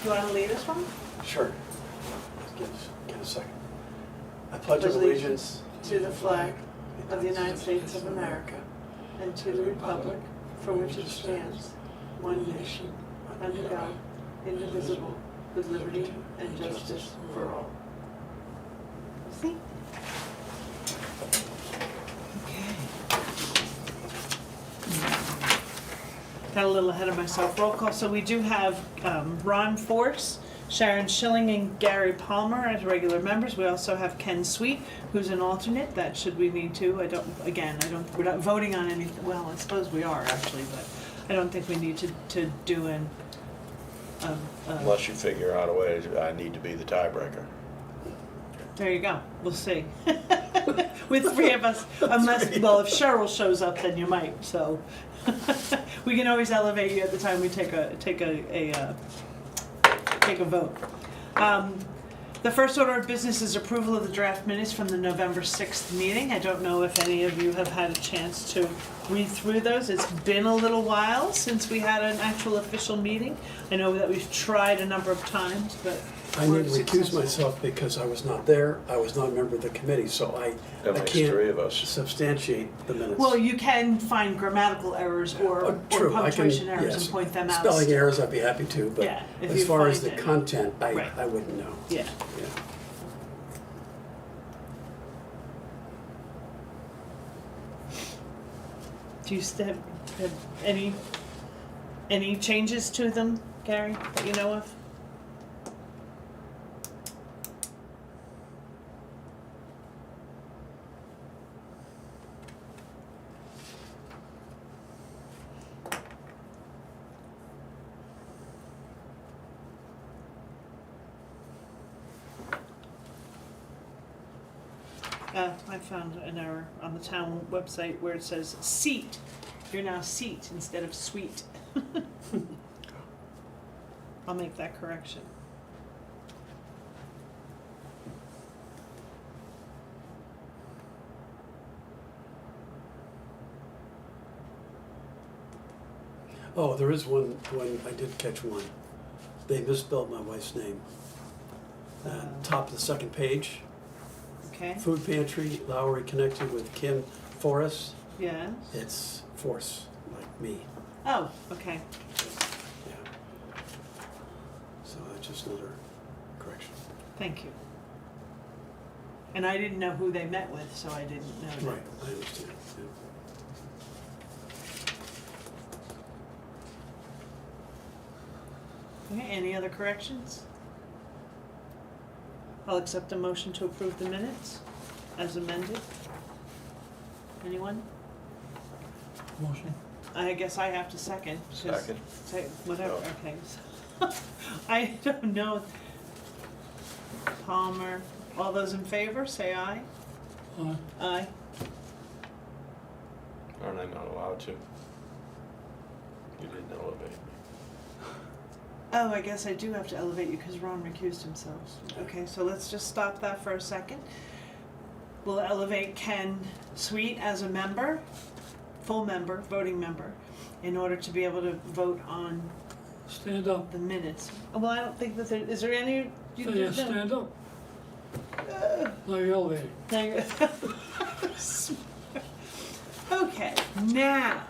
You want to lead us one? Sure. Give a second. I pledge allegiance to the flag of the United States of America and to the republic for which it stands, one nation, under God, indivisible, with liberty and justice for all. See? Okay. Got a little ahead of myself. Roll call. So we do have Ron Force, Sharon Schilling, and Gary Palmer as regular members. We also have Ken Sweet, who's an alternate. That should we need to. We're not voting on anything. Well, I suppose we are actually, but I don't think we need to do an. Unless you figure out a way, I need to be the tiebreaker. There you go. We'll see. With three of us, unless, well, if Cheryl shows up, then you might. So we can always elevate you at the time we take a vote. The first order of business is approval of the draft minutes from the November 6th meeting. I don't know if any of you have had a chance to read through those. It's been a little while since we had an actual official meeting. I know that we've tried a number of times, but I need to recuse myself because I was not there. I was not a member of the committee, so I That makes three of can't us. substantiate the minutes. well, you can find grammatical errors or True, I can, punctuation errors yes. and point them out. Spelling errors, I'd be happy to, but Yeah, if as you far as find the any. content, Right. I wouldn't know. Yeah. Yeah. Do you have any changes to them, Gary, that you know of? I found an error on the town website where it says seat. You're now seat instead of suite. I'll make that correction. Oh, there is one, I did catch one. They misspelled my wife's name. Top of the second page, Okay, food pantry, Lowry connected with Kim Forrest. yes. It's Force, like me. Oh, okay. Yeah. So that's just another correction. Thank you. And I didn't know who they met with, so I didn't know. that. Right, I understand. Yeah. Okay, any other corrections? I'll accept a motion to approve the minutes as amended. Anyone? Motion. I guess I have to second. 'Cause- Second. Say, whatever, Oh. okay. I don't know. Palmer, all those in favor, say aye. Aye. Aye. Aren't I not allowed to? You didn't elevate me. Oh, I guess I do have to elevate you because Ron recused himself. Okay, so let's just stop that for a second. We'll elevate Ken Sweet as a member, full member, voting member, in order to be able to vote on Stand up. the minutes. Well, I don't think that there, is there any? You, Yeah, no. stand up. No, you're elevated. There you go. Okay, now,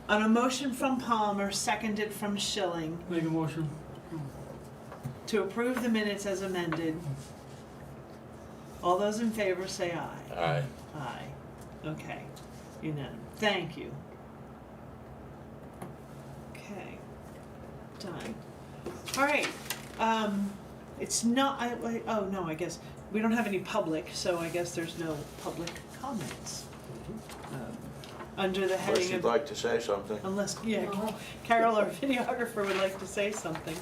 on a motion from Palmer, seconded from Schilling, Make a motion. to approve the minutes as amended. All those in favor say aye. Aye. Aye. Okay, unanimous. Thank you. Okay, done. All right, it's not, oh no, I guess, we don't have any public, so I guess there's no public comments. Under the Unless heading you'd of, like to say something. unless, yeah, Carol, our videographer, would like to say something.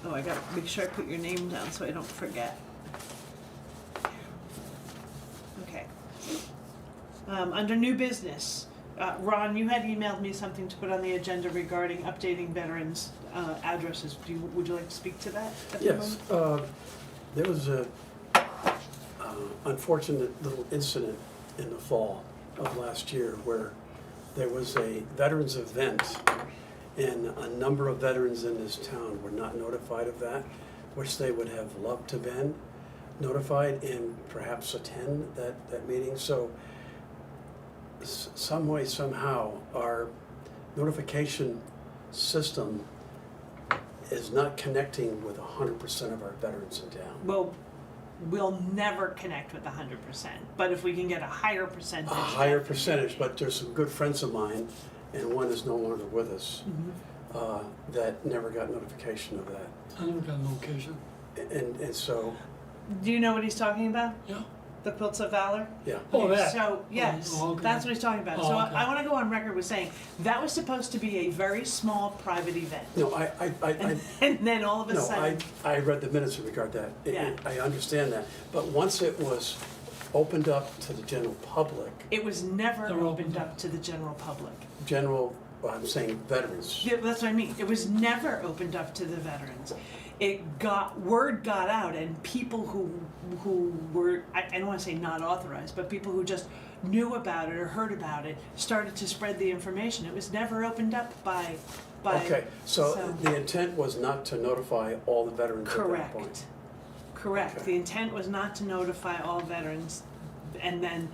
Oh, I gotta make sure I put your name down so I don't forget. Okay. Under new business, Ron, you had emailed me something to put on the agenda regarding updating veterans' addresses. Would you like to speak to that at the Yes, moment? there was a unfortunate little incident in the fall of last year where there was a veterans event And a number of veterans in this town were not notified of that, which they would have loved to have been notified and perhaps attend that meeting. So some way, somehow, our notification system is not connecting with 100% of our veterans in town. Well, we'll never connect with 100%, but if we can get a higher percentage. A higher percentage, but there's some good friends of mine, and one is no longer with us, that never got notification of that. I never got a location. And so, Do you know what he's talking about? Yeah. The Quilts of Valor? yeah. Oh, that. So, yes, Oh, okay. that's what he's talking about. Oh, So okay. I want to go on record with saying that was supposed to be a very small private event. No, I And then all of a no, sudden, I read the minutes in regard to that. Yeah. I understand that. But once it was opened up to the general public, it was never They're opened open. up to the general public. I'm saying veterans. Yeah, that's what I mean. It was never opened up to the veterans. Word got out, and people who were, I don't want to say not authorized, but people who just knew about it or heard about it started to spread the information. It was never opened up by. Okay, so the intent was not to notify all the veterans at that point. Correct. Correct. Okay. The intent was not to notify all veterans, and then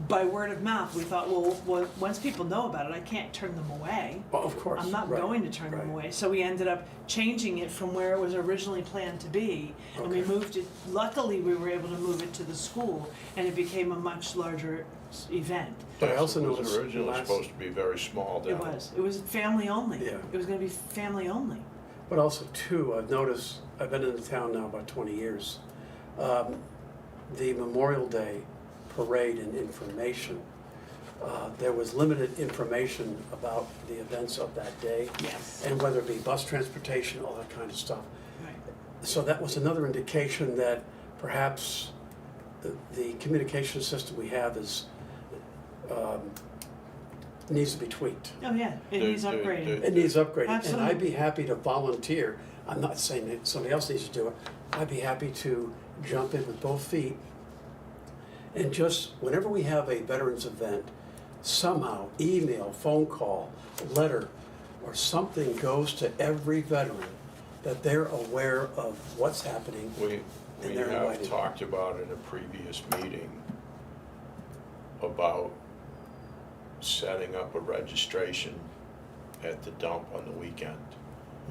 by word of mouth, we thought, well, once people know about it, I can't turn them away. Well, of course. I'm not right, going to turn them right. away. So we ended up changing it from where it was originally planned to be, and we Okay. moved it. Luckily, we were able to move it to the school, and it became a much larger event. But I also It was noticed originally last- supposed to be very small down. It was family only. Yeah. It was going to be family only. But also, too, I've noticed, I've been in the town now about 20 years, the Memorial Day parade and information, there was limited information about the events of that day, Yes. and whether it be bus transportation, all that kind of stuff. Right. So that was another indication that perhaps the communication system we have is, needs to be tweaked. Oh yeah, it needs upgrading. It needs upgrading, and I'd Absolutely. be happy to volunteer. I'm not saying that somebody else needs to do it. I'd be happy to jump in with both feet. And just, whenever we have a veterans event, somehow, email, phone call, letter, or something goes to every veteran that they're aware of what's happening. We And they're have invited. talked about in a previous meeting about setting up a registration at the dump on the weekend.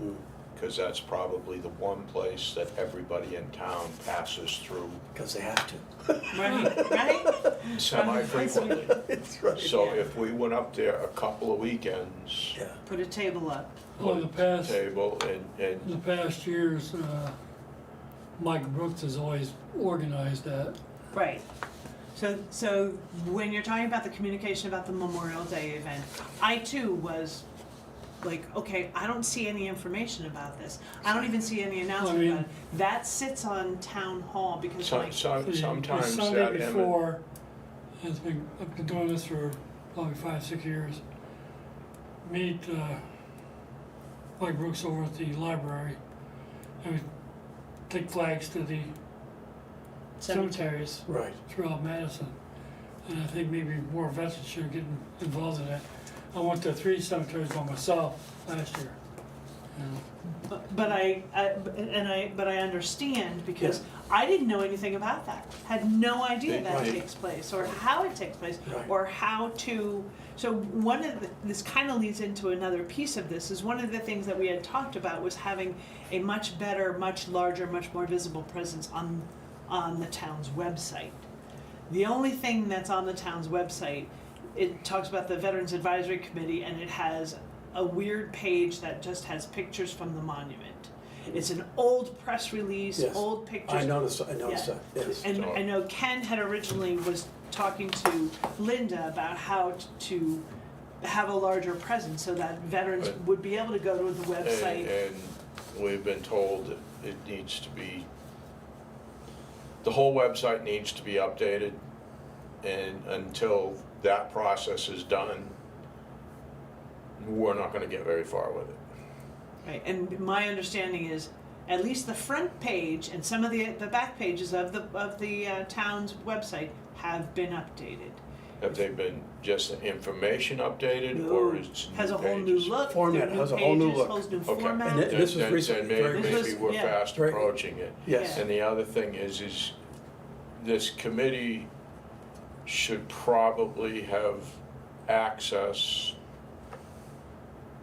Mm. Because that's probably the one place that everybody in town passes through Because they have to. Right. semi-frequently. That's right. So Yeah. if we went up there a couple of weekends, Yeah. Put a table up. Well, in the past, table in and the past years, Mike Brooks has always organized that. Right. So when you're talking about the communication about the Memorial Day event, I too was like, okay, I don't see any information about this. I don't even see any announcement mean- about it. That sits on town hall because like, The sometimes Sunday that before, I've been doing this for probably 5-6 years. Meet Mike Brooks over at the library, and we take flags to the cemeteries Right. throughout Madison. And I think maybe more veterans should get involved in that. I went to 3 cemeteries by myself last year. You know. but I understand because I didn't know anything about that. Had no idea that Right. takes place or how it takes place Right. or how to. So this kind of leads into another piece of this. Is one of the things that we had talked about was having a much better, much larger, much more visible presence on the town's website. The only thing that's on the town's website, it talks about the Veterans Advisory Committee, and it has a weird page that just has pictures from the monument. It's an old press release, Yes. old pictures. I noticed Yeah. that, yes. And So- I know Ken had originally was talking to Linda about how to have a larger presence so that veterans Right. would be able to go to the website. and we've been told that it needs to be, the whole website needs to be updated, and until that process is done, we're not gonna get very far with it. Right, and my understanding is at least the front page and some of the back pages of the town's website have been updated. Have they been just the information updated, or No, is has a new whole new pages? look. Format, new has a whole new pages, look. whole new Okay. format. And this was recent, Then very maybe recent. we're Yeah. fast Very- approaching it. Yes. Yeah. And the other thing is this committee should probably have access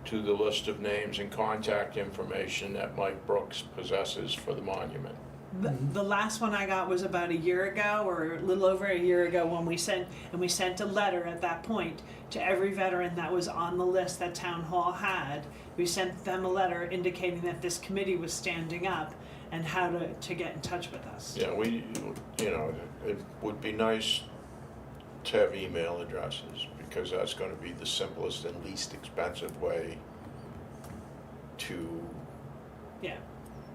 to the list of names and contact information that Mike Brooks possesses for the monument. The last one I got was about a year ago, or a little over a year ago, when we sent a letter at that point to every veteran that was on the list that Town Hall had. We sent them a letter indicating that this committee was standing up and how to get in touch with us. Yeah, it would be nice to have email addresses, because that's gonna be the simplest and least expensive way to Yeah.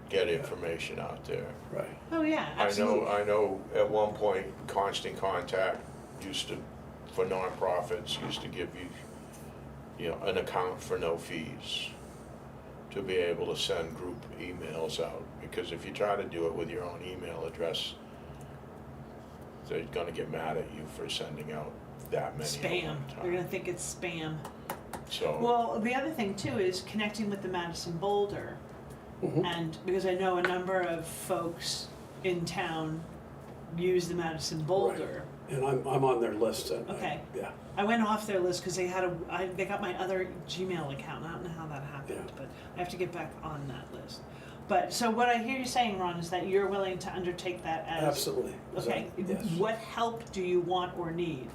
get information out there. Right. Oh, yeah, absolutely. I know at one point, Constant Contact for nonprofits, used to give you an account for no fees to be able to send group emails out, because if you try to do it with your own email address, they're gonna get mad at you for sending out that many at Spam. one They're gonna time. think it's spam. So, Well, the other thing too is connecting with the Madison Boulder. Mhm. And because I know a number of folks in town use the Madison Boulder. And I'm on their list. And Okay. Yeah. I went off their list because they got my other Gmail account. I don't know how that happened, Yeah. but I have to get back on that list. But so what I hear you saying, Ron, is that you're willing to undertake that as Absolutely. okay. Yes. What help do you want or need?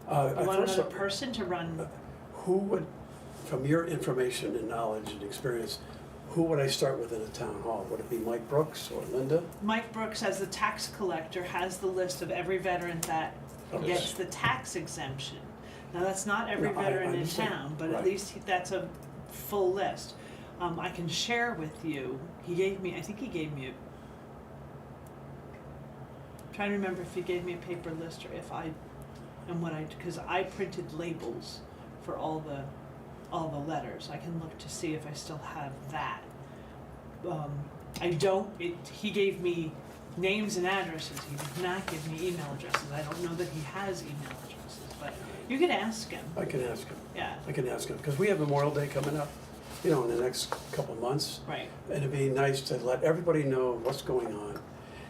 I You want first- another person to run? Who would, from your information and knowledge and experience, who would I start with in a town hall? Would it be Mike Brooks or Linda? Mike Brooks, as the tax collector, has the list of every veteran that Okay. gets the tax exemption. Now, that's not every No, I veteran in understand. town, but at Right. least that's a full list. I can share with you, I think he gave me trying to remember if he gave me a paper list or because I printed labels for all the letters. I can look to see if I still have that. He gave me names and addresses. He did not give me email addresses. I don't know that he has email addresses, but you could ask him. I can ask him. Yeah, I can ask him, because we have Memorial Day coming up, in the next couple months. right. And it'd be nice to let everybody know what's going on.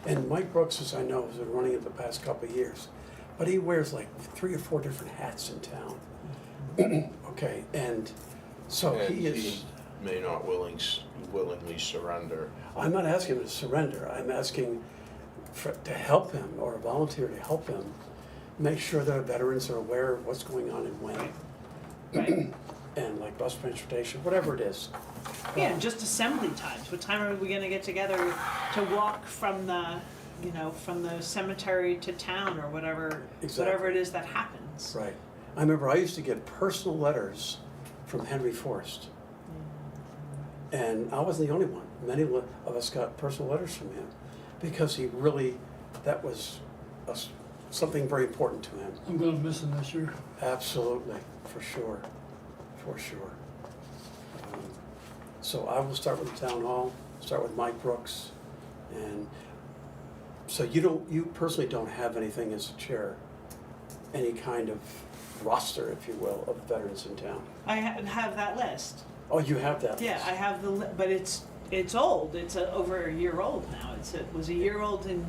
And Mike Brooks, as I know, has been running it the past couple of years. But he wears like 3 or 4 different hats in town. Okay, and so and he is, may not willingly surrender. I'm not asking him to surrender. I'm asking to help him, or volunteer to help him, make sure that our veterans are aware of what's going on and when. Right. And like bus transportation, whatever it is. Yeah, just assembly times. What time are we gonna get together to walk from the cemetery to town or whatever it is that happens? Right. I remember I used to get personal letters from Henry Forrest. And I wasn't the only one. Many of us got personal letters from him, because he really, that was something very important to him. I'm gonna miss him this year. Absolutely, for sure, for sure. So I will start with the town hall, start with Mike Brooks, and so you personally don't have anything as a chair, any kind of roster, if you will, of veterans in town? I have that list. Oh, you have that? Yeah, list. I have but it's old. It's over a year old now. It was a year old in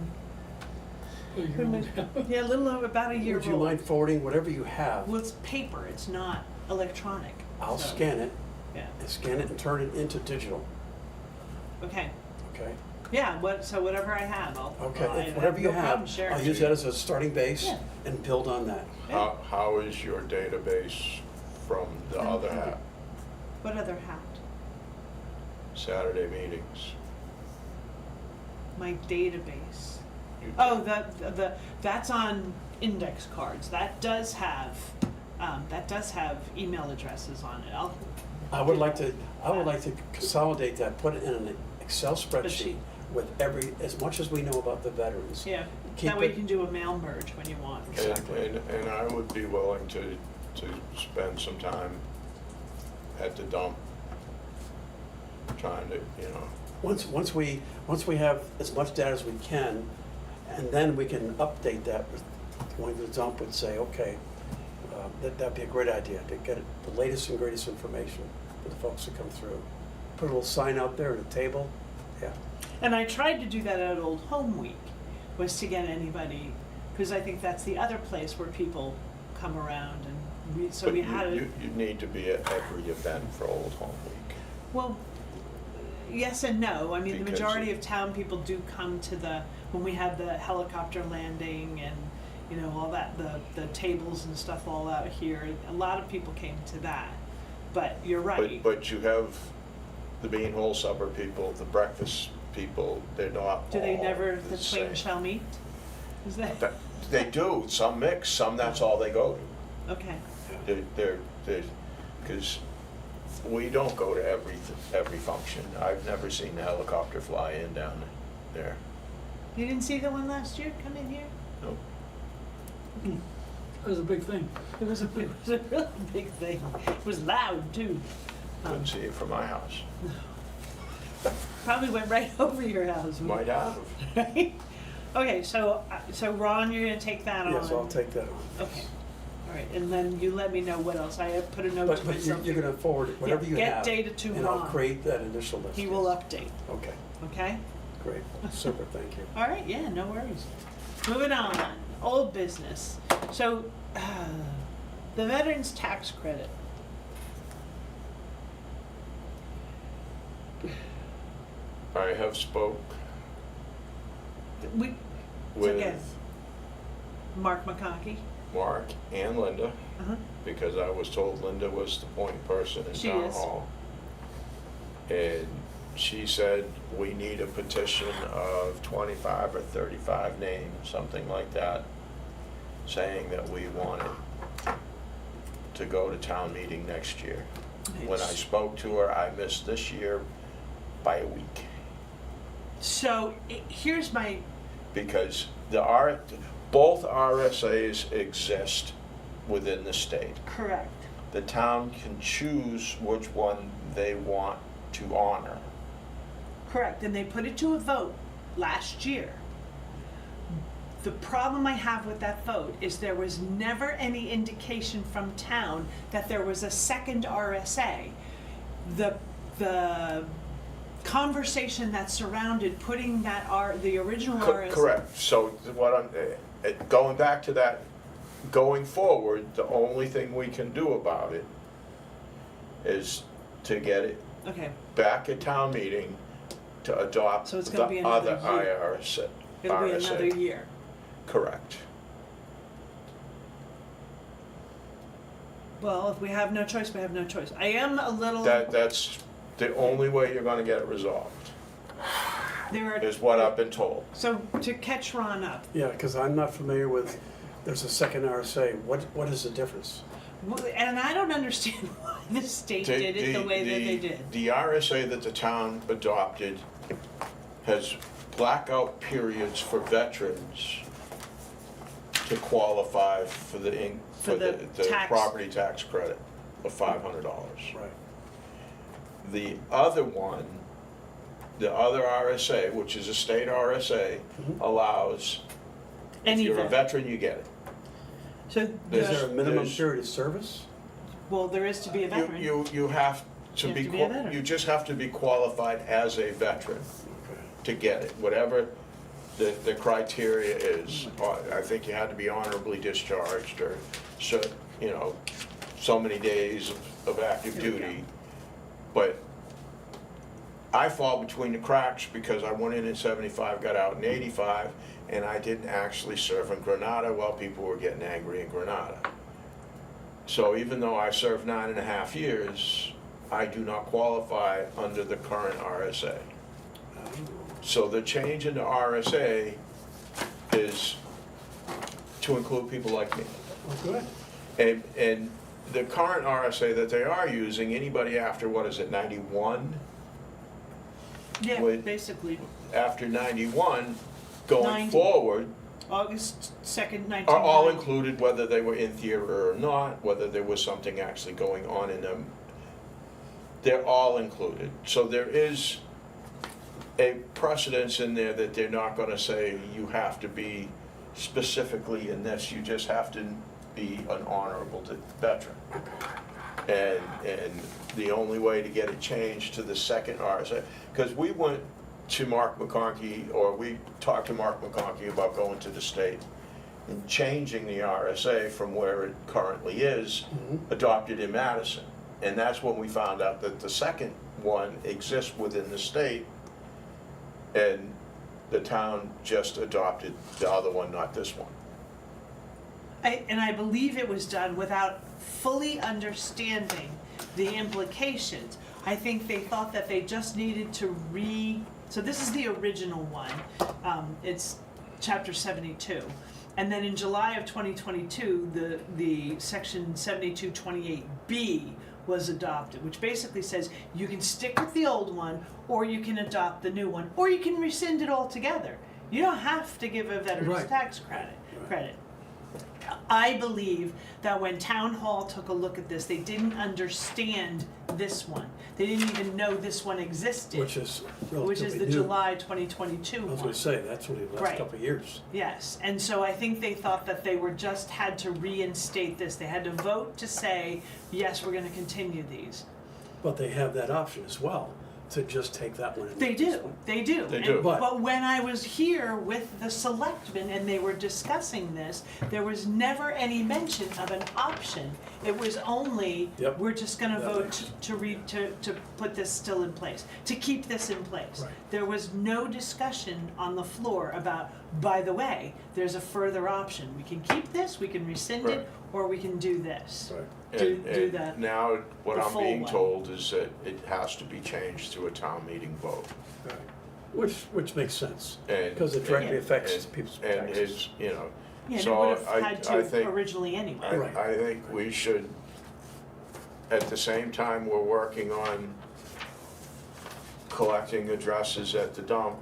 yeah, a little over about a year Would you old. mind forwarding whatever you have? Well, it's paper. It's not electronic. I'll so, scan it, Yeah. and turn it into digital, Okay. okay? Yeah. Whatever I have, I'll. Okay, I whatever you no problem have, sharing I'll it. use that as a starting base Yeah. and build on that. Yeah. How is your database from the other hat, What other hat? Saturday meetings? My database. You- Oh, that's on index cards. That does have email addresses on it. I would like to consolidate that, put it in an Excel Spreadsheet. spreadsheet with as much as we know about the veterans. Yeah. Keep That way it- you can do a mail merge when you want. Exactly. And I would be willing to spend some time at the dump, trying to, Once we have as much data as we can, and then we can update that with going to the dump and say, okay, That'd be a great idea, to get the latest and greatest information for the folks that come through. Put a little sign out there at a table, yeah. And I tried to do that at Old Home Week, was to get anybody, because I think that's the other place where people come around, and so But we had you need to be at every event for Old Home Week. well, yes and no. I mean, the Because majority of town people do come to when we had the helicopter landing and, you know, all that, the tables and stuff all out here. A lot of people came to that, but you're right. But you have the Beanhole Supper people, the breakfast people, they're not Do they all never, the same. twain shall meet? Is that, They do, some mix, some that's all they go to. okay. Because we don't go to every function. I've never seen the helicopter fly in down there. You didn't see the one last year come in here? Nope. That was a big thing. It was a really big thing. It was loud too. Couldn't see it from my house. Probably went right over your house. Might have. Right? Okay, so Ron, you're gonna take that on? Yes, I'll take that on. Okay, all right, and then you let me know what else. I have put a note to But myself. you're gonna forward it, whatever Yeah, you get have. data to And I'll Ron. create that initial list. He will update, Okay, okay? great, super, thank you. All right, yeah, no worries. Moving on, old business. So, the veterans tax credit. I have spoke We, with again. Mark McConkey. Mark and Linda, Uh-huh. because I was told Linda was the point person in She town is. hall. And she said, we need a petition of 25 or 35 names, something like that, saying that we want it to go to town meeting next year. When I Nice. spoke to her, I missed this year by a week, So, here's my, because both RSAs exist within the state. correct. The town can choose which one they want to honor. Correct, and they put it to a vote last year. The problem I have with that vote is there was never any indication from town that there was a second RSA. The conversation that surrounded putting the original RSA. Correct, so what going back to that, going forward, the only thing we can do about it is to get it Okay, back at town meeting to adopt So it's the gonna be another other year. RSA. it'll be another year. Correct. Well, if we have no choice, we have no choice. I am a little, That's the only way you're gonna get it resolved, there are, is what I've been told. so to catch Ron up, Yeah, because I'm not familiar with, there's a second RSA, what is the difference? and I don't understand why the state did it the way that they did. The RSA that the town adopted has blackout periods for veterans to qualify for the tax. property tax credit of $500. Right. The other one, the other RSA, which is a state RSA, allows, if Any you're a vet. veteran, you get it. So, Is there a minimum There's- period of service? well, there is to be a veteran. You have to You be, have to be a veteran. you just have to be qualified as a veteran Okay. to get it, whatever the criteria is. I think you had to be honorably discharged, or so, so many days of active Here we go. duty. But I fall between the cracks because I went in 75, got out in 85, and I didn't actually serve in Grenada while people were getting angry in Grenada. So even though I served 9.5 years, I do not qualify under the current RSA. So the change in the RSA is to include people like me. Oh, good. And the current RSA that they are using, anybody after, 91? Yeah, Wait. basically, After 91, going 90. forward, August 2nd, 1990. are all included, whether they were in theater or not, whether there was something actually going on in them. They're all included. So there is a precedence in there that they're not gonna say you have to be specifically in this, you just have to be an honorable veteran. And the only way to get it changed to the second RSA, because we went to Mark McConkey, or we talked to Mark McConkey about going to the state and changing the RSA from where it currently is, adopted in Madison. And that's when we found out that the second one exists within the state, and the town just adopted the other one, not this one. And I believe it was done without fully understanding the implications. I think they thought that they just needed to so this is the original one. It's chapter 72. And then in July of 2022, the section 7228B was adopted, which basically says you can stick with the old one, or you can adopt the new one, or you can rescind it altogether. You don't have to give a veteran's Right. tax credit. I believe that when Town Hall took a look at this, they didn't understand this one. They didn't even know this one existed. Which is the relatively new. July 2022 I was one. gonna say, that's only the last Right. couple of years. Yes, and so I think they thought that they were just had to reinstate this. They had to vote to say, yes, we're gonna continue these. But they have that option as well, to just take that one. and They not this do, one. they do. They do. But when I was here with the selectmen and they were discussing this, there was never any mention of an option. It was only, Yep. we're just gonna That vote makes- to put this still in place, to keep this in place. Right. There was no discussion on the floor about, by the way, there's a further option. We can keep this, we can rescind Right. it, or we can do this. Right. Do And that. now, what the I'm full being one. told is that it has to be changed to a town meeting vote. Right. Which makes sense, And- because it directly Yeah. affects people's And taxes. it's, you know, Yeah, and it so would have I had to think, originally anyway. Right. I think we should, at the same time we're working on collecting addresses at the dump,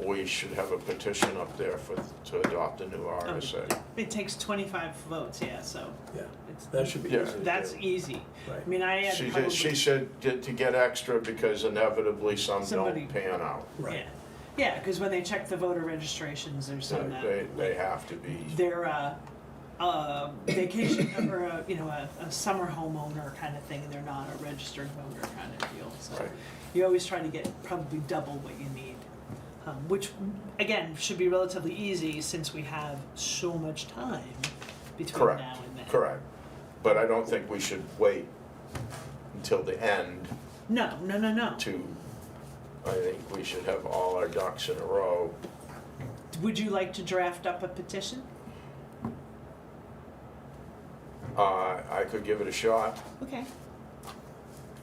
we should have a petition up there to adopt a new RSA. It takes 25 votes, yeah, so Yeah, it's, that should be Yeah. easy to that's do. easy. Right. I mean, I had probably. She said to get extra because inevitably some Somebody- don't pan out. Right. Yeah, because when they check the voter registrations, there's some that. They have to be. They're a vacation, or a summer homeowner kind of thing, they're not a registered voter kind of deal, so. Right. You always try to get probably double what you need, which, again, should be relatively easy since we have so much time between Correct, now and then. correct. But I don't think we should wait until the end No. I think we should have all our ducks in a row. Would you like to draft up a petition? I could give it a shot. Okay.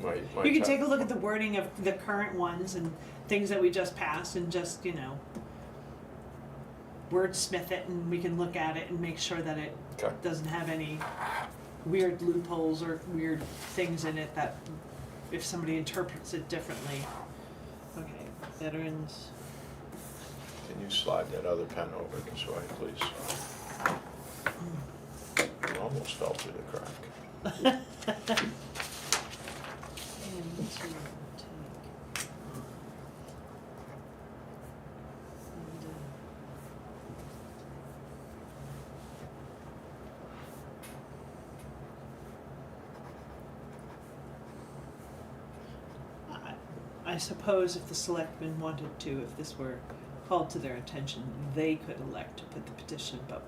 My You can ta- take a look at the wording of the current ones and things that we just passed and just, wordsmith it, and we can look at it and make sure that it Okay. doesn't have any weird loopholes or weird things in it that if somebody interprets it differently. Okay, veterans. Can you slide that other pen over this way, please? It almost fell through the crack. And to take. I suppose if the selectmen wanted to, if this were called to their attention, they could elect to put the petition, but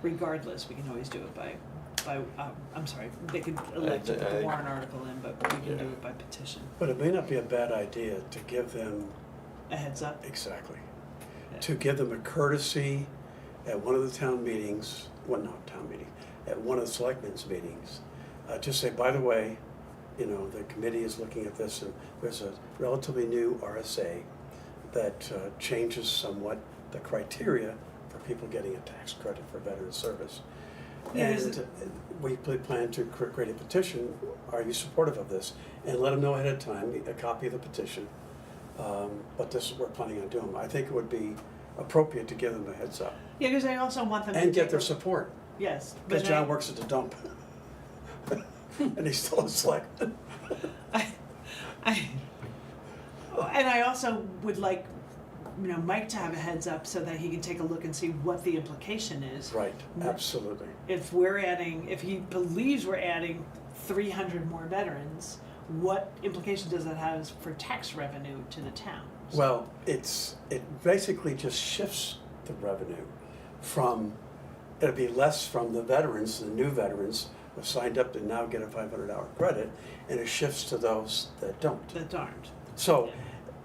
regardless, we can always do it by, I'm sorry, they could elect to put the warrant article in, but we can do it by petition. But it may not be a bad idea to give them, A heads up? exactly, Yeah. to give them a courtesy at one of the town meetings, well, not town meeting, at one of the selectmen's meetings, just say, by the way, the committee is looking at this, and there's a relatively new RSA that changes somewhat the criteria for people getting a tax credit for veteran service. Yeah, is And we plan to create a petition. Are you supportive of this? And let them know ahead of time, a copy of the petition. But this is what we're planning on doing. I think it would be appropriate to give them a heads up Yeah, because I also want them to and get take their a- support. Yes. Because but John works at the dump. And he's still a selectman. And I also would like Mike to have a heads up so that he can take a look and see what the implication is. Right, absolutely. If he believes we're adding 300 more veterans, what implication does that have for tax revenue to the town? Well, it basically just shifts the revenue from, it'll be less from the veterans, the new veterans who signed up to now get a $500 credit, and it shifts to those that don't. That aren't. So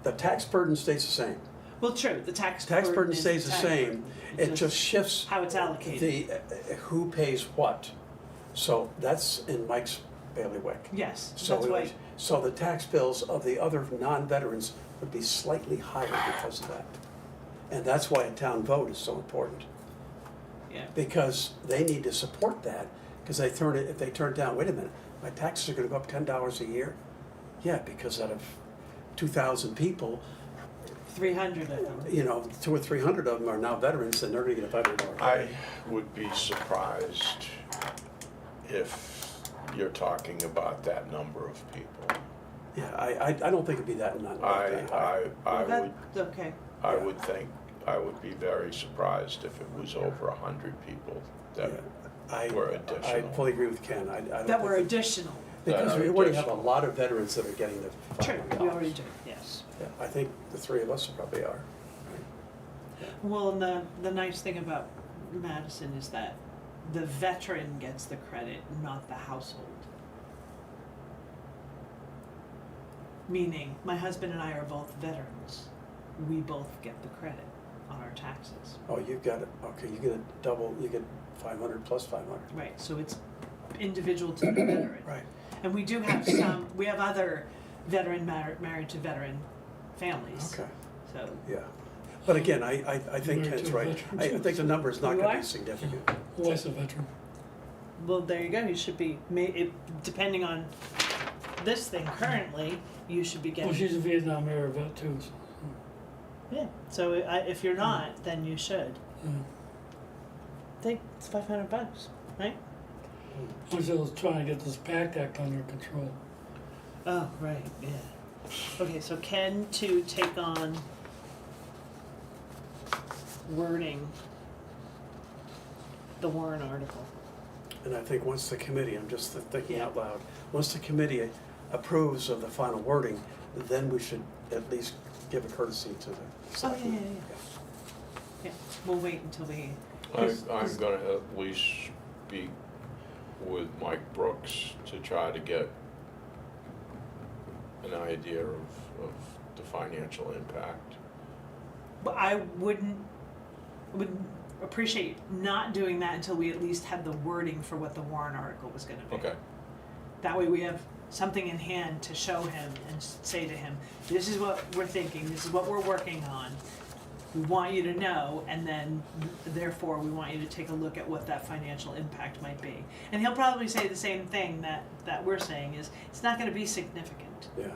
the tax burden stays the same. Well, true, the tax Burden is stays the tax same, burden. it just shifts how it's allocated. who pays what. So that's in Mike's bailiwick. Yes, So that's why. So the tax bills of the other non-veterans would be slightly higher because of that. And that's why a town vote is so important, Yeah. because they need to support that, because if they turn it down, wait a minute, my taxes are gonna go up $10 a year? Yeah, because out of 2,000 people, 300 of them. 200 or 300 of them are now veterans, and they're gonna get a $500 I credit. would be surprised if you're talking about that number of people. Yeah, I don't think it'd be that high. I would, Okay. I would think, I would be very surprised if it was over 100 people that were I additional. fully agree with Ken. I don't That were think- additional. Because that we are already have a additional. lot of veterans that are getting the True, $500. we already do, yes. Yeah, I think the three of us probably are. Well, and the nice thing about Madison is that the veteran gets the credit, not the household. Meaning, my husband and I are both veterans. We both get the credit on our taxes. Oh, you've got it, okay, you get a double, you get 500 plus 500. Right, so it's individual to the veteran. Right. And we do have we have other veteran married to veteran families. Okay, So, yeah. But again, I think Married Ken's to a right. veteran. I think the number is not You gonna are? be significant. Wife's a veteran. well, there you go, you should be, depending on this thing currently, you should be Well, getting. she's a Vietnam era vet too, so, Yeah, so if you're not, then you should. yeah. I think it's $500, right? I'm still trying to get this PACT Act under control. Oh, right, yeah. Okay, so Ken to take on wording the Warren article. And I think once the committee, I'm just thinking Yeah. out loud, once the committee approves of the final wording, then we should at least give a courtesy to the Oh, selectmen. yeah. Yeah, we'll wait until we. I'm gonna at least speak with Mike Brooks to try to get an idea of the financial impact. But I would appreciate not doing that until we at least had the wording for what the Warren article was gonna be. Okay, That way we have something in hand to show him and say to him, this is what we're thinking, this is what we're working on. We want you to know, and then therefore we want you to take a look at what that financial impact might be. And he'll probably say the same thing that we're saying is, it's not gonna be significant. Yeah,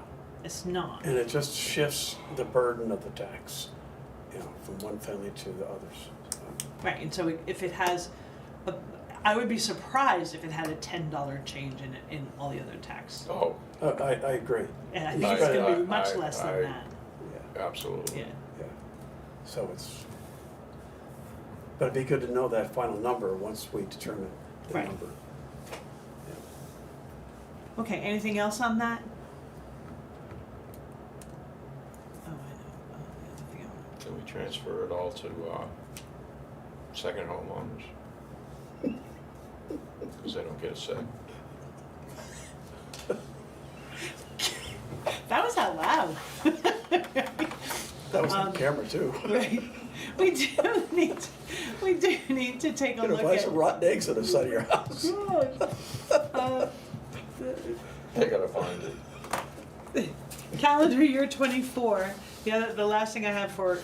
It's not. and it just shifts the burden of the tax, from one family to the others. Right, and so if it has, I would be surprised if it had a $10 change in it in all the other tax. oh, I agree, And I think it's gonna be much less I- than that, yeah, absolutely. yeah. yeah. So but it'd be good to know that final number once we determine the Right. number. Okay, anything else on that? Oh, I know. The other thing I wanted- Can we transfer it all to second homeowners? Because they don't get a say. That was out loud. That was on camera too. Right. We do need to take a Gonna look buy at. some rotten eggs on the side of your house. Uh, They gotta find it. Calendar year 24. The last thing I have for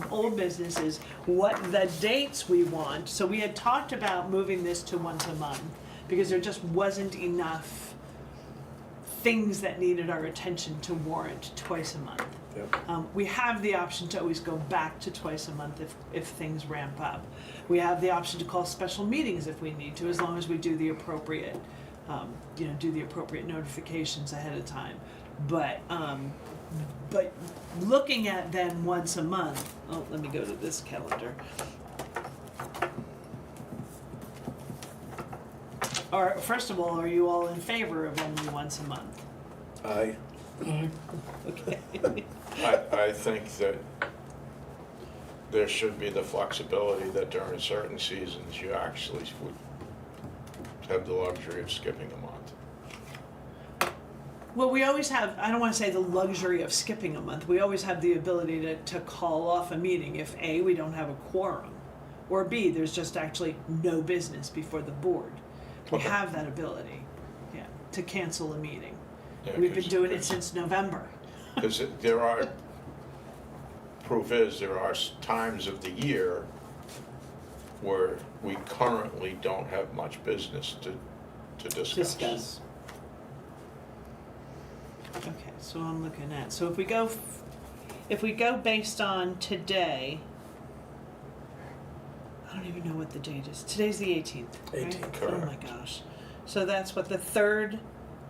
old business is what the dates we want. So we had talked about moving this to once a month because there just wasn't enough things that needed our attention to warrant twice a month. Yep. We have the option to always go back to twice a month if things ramp up. We have the option to call special meetings if we need to, as long as we do the appropriate, do the appropriate notifications ahead of time. But looking at them once a month, oh, let me go to this calendar. Or, first of all, are you all in favor of only once a month? Aye. Okay. I think that there should be the flexibility that during certain seasons, you actually would have the luxury of skipping a month. Well, we always have, I don't want to say the luxury of skipping a month, we always have the ability to call off a meeting if A, we don't have a quorum, or B, there's just actually no business before the board. We Okay. have that ability, yeah, to cancel a meeting. Yeah, We've been 'cause- doing it 'cause- since November. Because there are, proof is, there are times of the year where we currently don't have much business to discuss. Discuss. Okay, so I'm looking at, so if we go based on today, I don't even know what the date is. Today's the 18th, right? 18th, Oh my correct. gosh. So that's what, the third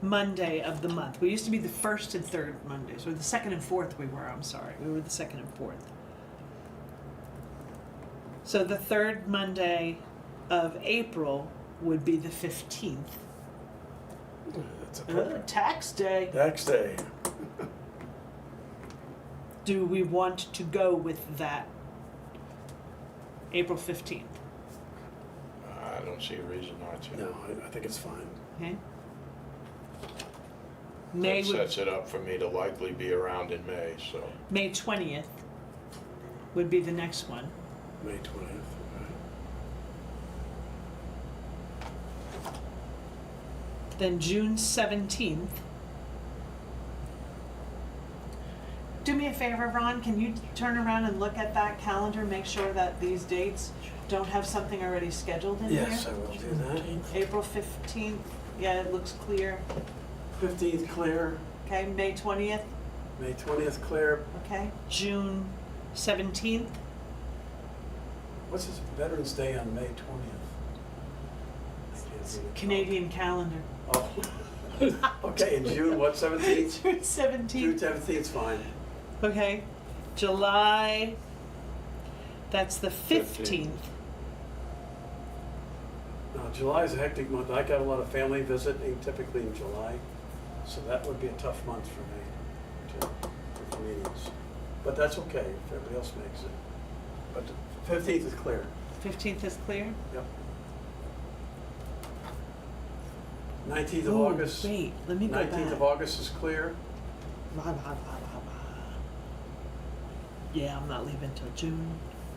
Monday of the month. We used to be the first and third Mondays, or the second and fourth we were, I'm sorry. We were the second and fourth. So the third Monday of April would be the 15th. That's appropriate. Tax day. Tax day. Do we want to go with that April 15th? I don't see a reason not to. No, I think it's fine. Okay. May That would, sets it up for me to likely be around in May, so. May 20th would be the next one. May 20th. Then June 17th. Do me a favor, Ron, can you turn around and look at that calendar, make sure that these dates don't have something already scheduled in here? Yes, I will do that. April 15th, yeah, it looks clear. 15th clear, Okay, May 20th, May 20th clear. okay, June 17th, What's this Veterans Day on May 20th? I can't see it. Canadian calendar. Oh. Okay, in June, what, 17th? June 17th. June 17th 's fine. Okay, July, that's the 15th. Now, July's a hectic month. I got a lot of family visiting typically in July, so that would be a tough month for me for meetings. But that's okay if everybody else makes it. But the 15th is clear. 15th is clear? Yep. 19th of Ooh, August. wait, let me go 19th of back. August is clear. Yeah, I'm not leaving till June,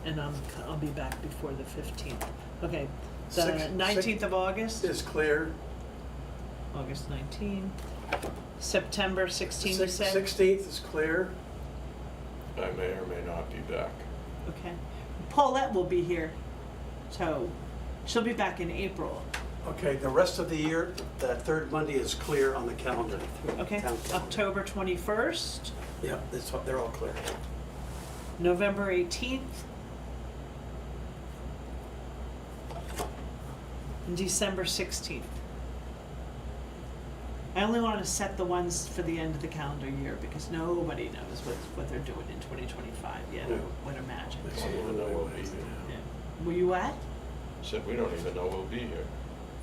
and I'll be back before the 15th. Okay, the Six- 19th of August, Is clear. August 19th. September 16th, you said? 16th is clear. I may or may not be back. Okay. Paulette will be here, so she'll be back in April. Okay, the rest of the year, that third Monday is clear on the calendar. Okay, Town calendar. October 21st, Yeah, they're all clear. November 18th, and December 16th. I only want to set the ones for the end of the calendar year because nobody knows what they're doing in 2025 yet, Yeah. or what imagine. Makes I don't it even know we'll be here. Yeah. Were you at? Said, we don't even know we'll be here.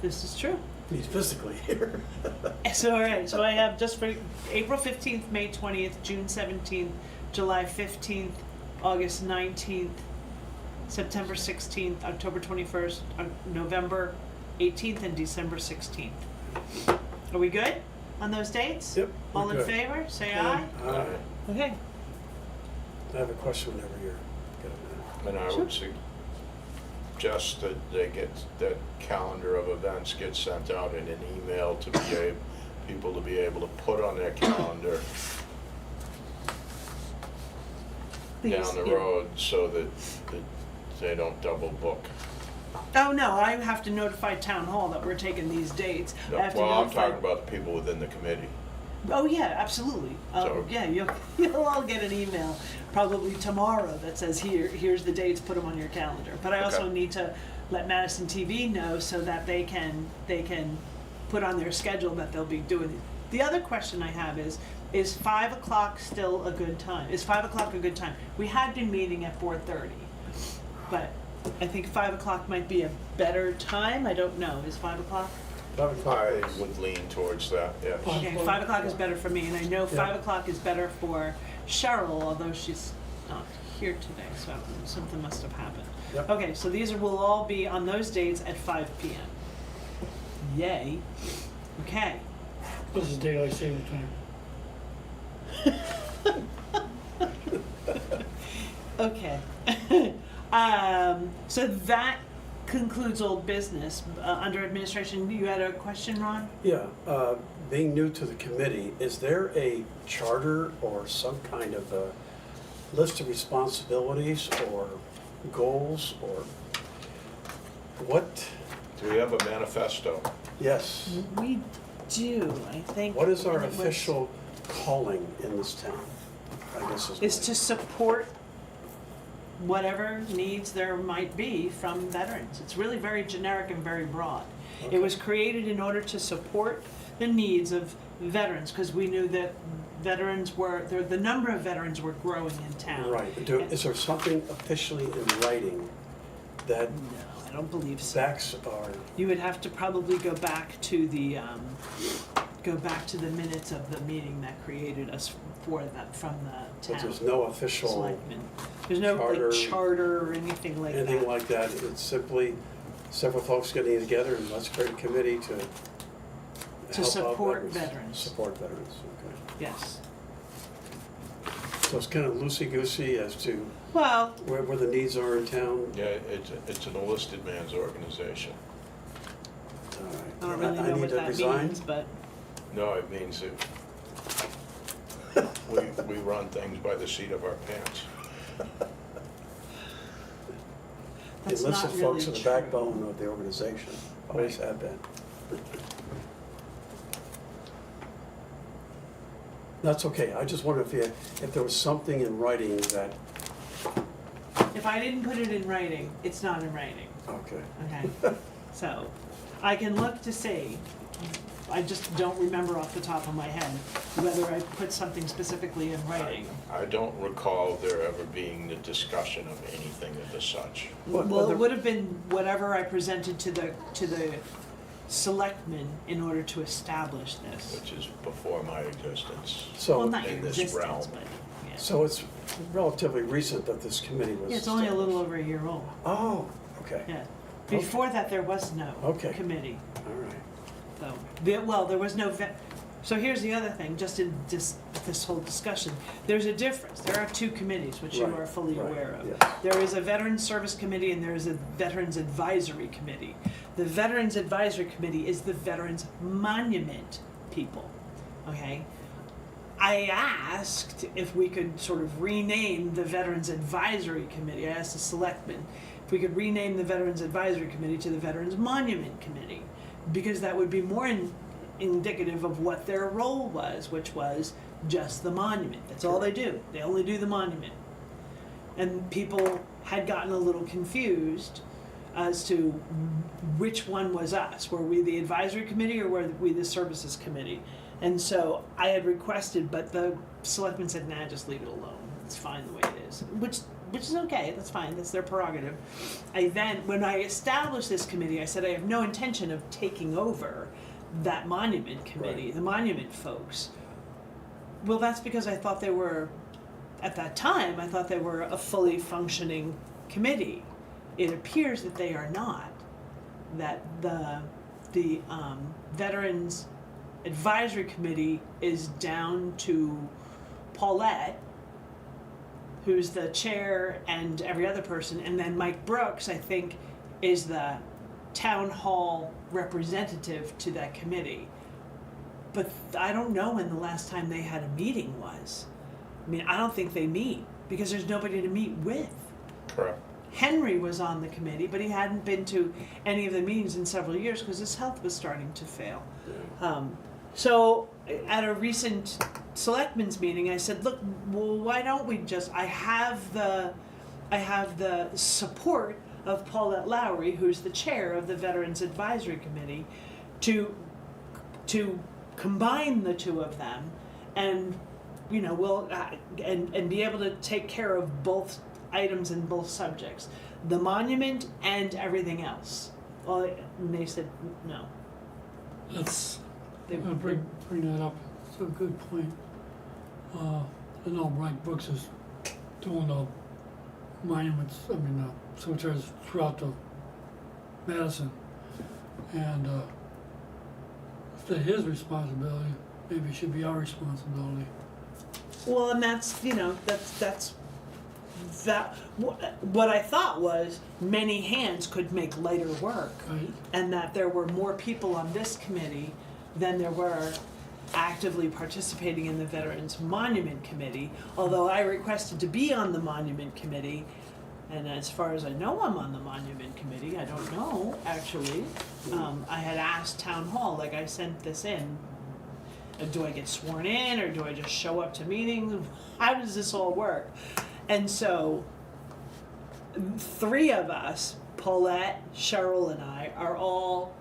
This is true. He's physically here. So, all right, so I have just for April 15th, May 20th, June 17th, July 15th, August 19th, September 16th, October 21st, November 18th, and December 16th. Are we good on those dates? Yep, we're All in good. favor, say aye. Okay. I have a question whenever you're good. And I would suggest that that calendar of events gets sent out in an email to be people to be able to put on their calendar Please, down the yeah. road so that they don't double book. Oh, no, I have to notify town hall that we're taking these dates. No, I have to well, I'm notify- talking about the people within the committee. Oh, yeah, absolutely. So- Yeah, you'll all get an email probably tomorrow that says, here's the dates, put them on your calendar. But I also Okay. need to let Madison TV know so that they can put on their schedule that they'll be doing The other question I have is 5 o'clock still a good time? Is 5 o'clock a good time? We had been meeting at 4:30, but I think 5 o'clock might be a better time. I don't know. Is 5 o'clock? I would lean towards that, yes. Okay, 5 o'clock is better for me, and I know 5 Yeah. o'clock is better for Cheryl, although she's not here today, so something must have happened. Yep. Okay, so these will all be on those dates at 5 p.m. Yay. Okay. This is daylight saving time. Okay. So that concludes old business. Under administration, you had a question, Ron? Yeah, being new to the committee, is there a charter or some kind of a list of responsibilities or goals or what? Do we have a manifesto? Yes. We do, I think. What is our and it was- official calling in this town? I guess Is my- to support whatever needs there might be from veterans. It's really very generic and very broad. Okay. It was created in order to support the needs of veterans, because we knew that veterans were, the number of veterans were growing in town. Right. Is there something officially in writing that No, I don't believe so. backs our, You would have to probably go back to the minutes of the meeting that created us for that, from the but town there's no official, selectmen. There's no charter, like charter or anything like that. anything like that? It's simply several folks getting together and let's create a committee to help out support veterans. Support veterans, okay. Yes. So it's kind of loosey-goosey as to Well, where the needs are in town. Yeah, it's an enlisted man's organization. All right. I don't really know need what to that resign? means, but No, it means that we run things by the seat of our pants. that's Enlisted not really folks are the true. backbone of the organization, always Right. have been. That's okay, I just wondered if there was something in writing that, If I didn't put it in writing, it's not in writing, okay. okay? So, I can look to see. I just don't remember off the top of my head whether I put something specifically in writing. I don't recall there ever being the discussion of anything of the such. Well, it would have been whatever I presented to the selectmen in order to establish this. Which is before my existence. Well, So, not in your this existence, realm. but, yeah. so it's relatively recent that this committee was. Yeah, it's only a little established. over a year old, Oh, okay, yeah. Before that, there was no Okay. committee, all right. so, there was no so here's the other thing, just in this whole discussion, there's a difference. There are two committees, which you Right, are fully right, aware of. yes. There is a Veterans Service Committee and there is a Veterans Advisory Committee. The Veterans Advisory Committee is the Veterans Monument people, okay? I asked if we could sort of rename the Veterans Advisory Committee. I asked the selectmen if we could rename the Veterans Advisory Committee to the Veterans Monument Committee, because that would be more indicative of what their role was, which was just the monument. That's all they do. They only do the monument. And people had gotten a little confused as to which one was us. Were we the advisory committee or were we the services committee? And so I had requested, but the selectmen said, nah, just leave it alone. It's fine the way it is, which is okay. That's fine. That's their prerogative. When I established this committee, I said I have no intention of taking over that monument committee, Right. the monument folks. Well, that's because I thought they were, at that time, I thought they were a fully functioning committee. It appears that they are not. That the Veterans Advisory Committee is down to Paulette, who's the chair, and every other person, and then Mike Brooks, I think, is the town hall representative to that committee. But I don't know when the last time they had a meeting was. I mean, I don't think they meet, because there's nobody to meet with. Correct. Henry was on the committee, but he hadn't been to any of the meetings in several years because his health was starting to fail. So at a recent selectmen's meeting, I said, look, well, why don't we just, I have the support of Paulette Lowry, who's the chair of the Veterans Advisory Committee, to combine the two of them, and we'll and be able to take care of both items in both subjects, the monument and everything else. Well, and they said no. That's, They, I'm gonna bring that up, it's a good point. I know Mike Brooks is doing the monuments, cemeteries throughout the Madison. And, if they're his responsibility, maybe it should be our responsibility. well, and that's that. What I thought was many hands could make lighter work, Right? and that there were more people on this committee than there were actively participating in the Veterans Monument Committee, although I requested to be on the Monument Committee, and as far as I know, I'm on the Monument Committee. I don't know, actually. I had asked Town Hall, like, I sent this in. Do I get sworn in, or do I just show up to meetings? How does this all work? And so, 3 of us, Paulette, Cheryl, and I, are all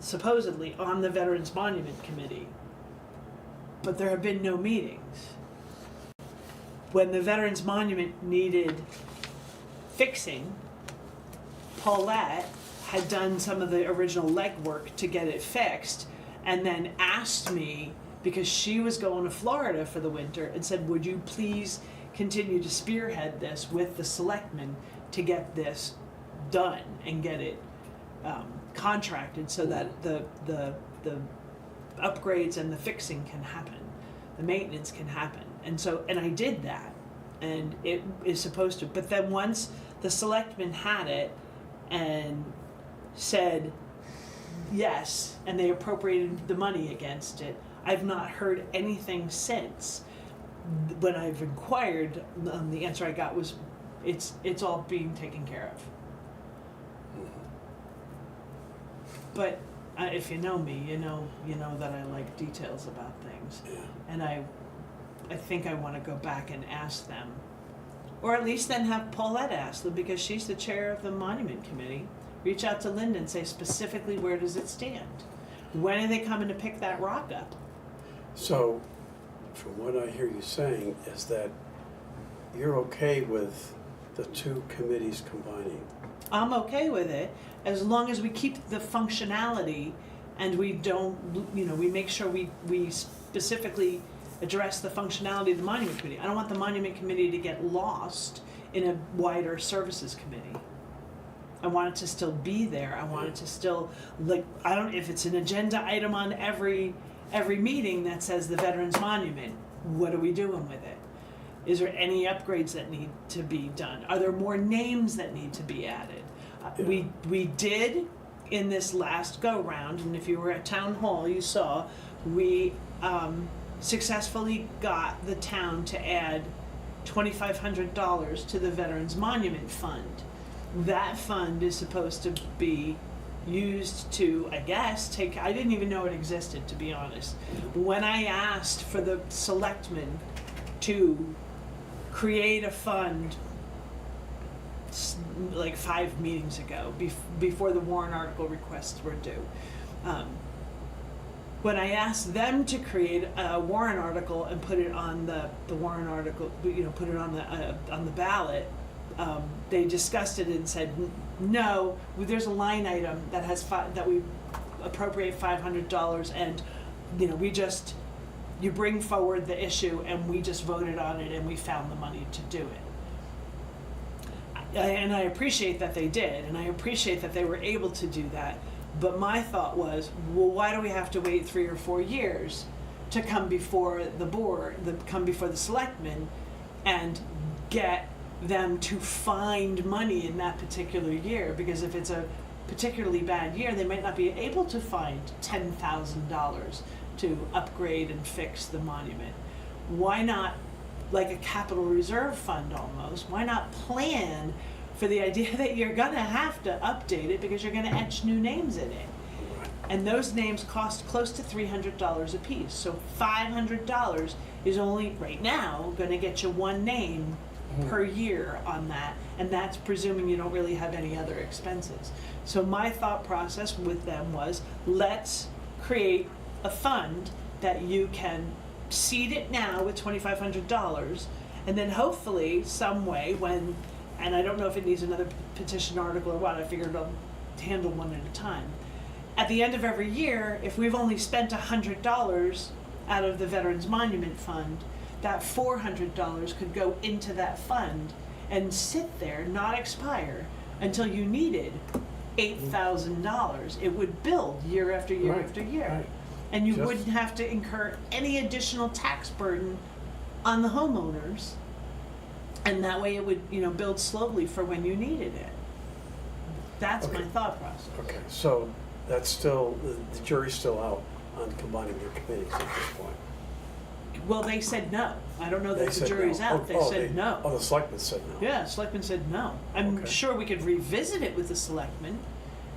supposedly on the Veterans Monument Committee. But there have been no meetings. When the Veterans Monument needed fixing, Paulette had done some of the original legwork to get it fixed, and then asked me, because she was going to Florida for the winter, and said, would you please continue to spearhead this with the selectmen to get this done and get it contracted so that the upgrades and the fixing can happen, the maintenance can happen. And I did that, and it is supposed to. But then once the selectmen had it and said yes, and they appropriated the money against it, I've not heard anything since. When I've inquired, the answer I got was, it's all being taken care of. But if you know me, you know that I like details about things, Yeah. and I think I want to go back and ask them, or at least then have Paulette ask them, because she's the chair of the Monument Committee. Reach out to Linda and say specifically, where does it stand? When are they coming to pick that rock up? So, from what I hear you saying, is that you're okay with the 2 committees combining? I'm okay with it, as long as we keep the functionality and we don't, we make sure we specifically address the functionality of the Monument Committee. I don't want the Monument Committee to get lost in a wider services committee. I want it to still be there. I want it to still, if it's an agenda item on every meeting that says the Veterans Monument, what are we doing with it? Is there any upgrades that need to be done? Are there more names that need to be added? Yeah. We did in this last go round, and if you were at Town Hall, you saw, we successfully got the town to add $2,500 to the Veterans Monument Fund. That fund is supposed to be used to, I guess, I didn't even know it existed, to be honest. When I asked for the selectmen to create a fund like 5 meetings ago, before the warrant article requests were due, when I asked them to create a warrant article and put it on the warrant article, put it on the ballot, they discussed it and said, no, there's a line item that has that we appropriate $500, and you bring forward the issue and we just voted on it and we found the money to do it. And I appreciate that they did, and I appreciate that they were able to do that. But my thought was, well, why do we have to wait 3 or 4 years to come before the board, come before the selectmen, and get them to find money in that particular year? Because if it's a particularly bad year, they might not be able to find $10,000 to upgrade and fix the monument. Why not, like a capital reserve fund almost, why not plan for the idea that you're gonna have to update it because you're gonna etch new names in it? And those names cost close to $300 a piece. So $500 is only, right now, gonna get you 1 name per year on that, and that's presuming you don't really have any other expenses. So my thought process with them was, let's create a fund that you can seed it now with $2,500, and then hopefully some way when, and I don't know if it needs another petition article or what, I figured I'll handle one at a time. At the end of every year, if we've only spent $100 out of the Veterans Monument Fund, that $400 could go into that fund and sit there, not expire, until you needed $8,000. It would build year after year Right, after year. right. And you Just- wouldn't have to incur any additional tax burden on the homeowners. And that way it would, build slowly for when you needed it. That's my Okay. thought process. Okay, so that's still, the jury's still out on combining your committees at this point. Well, they said no. I don't know They that the said jury's no. out. Oh, They oh, said no. Oh, the selectmen said no. Yeah, selectmen said no. I'm Okay. sure we could revisit it with the selectmen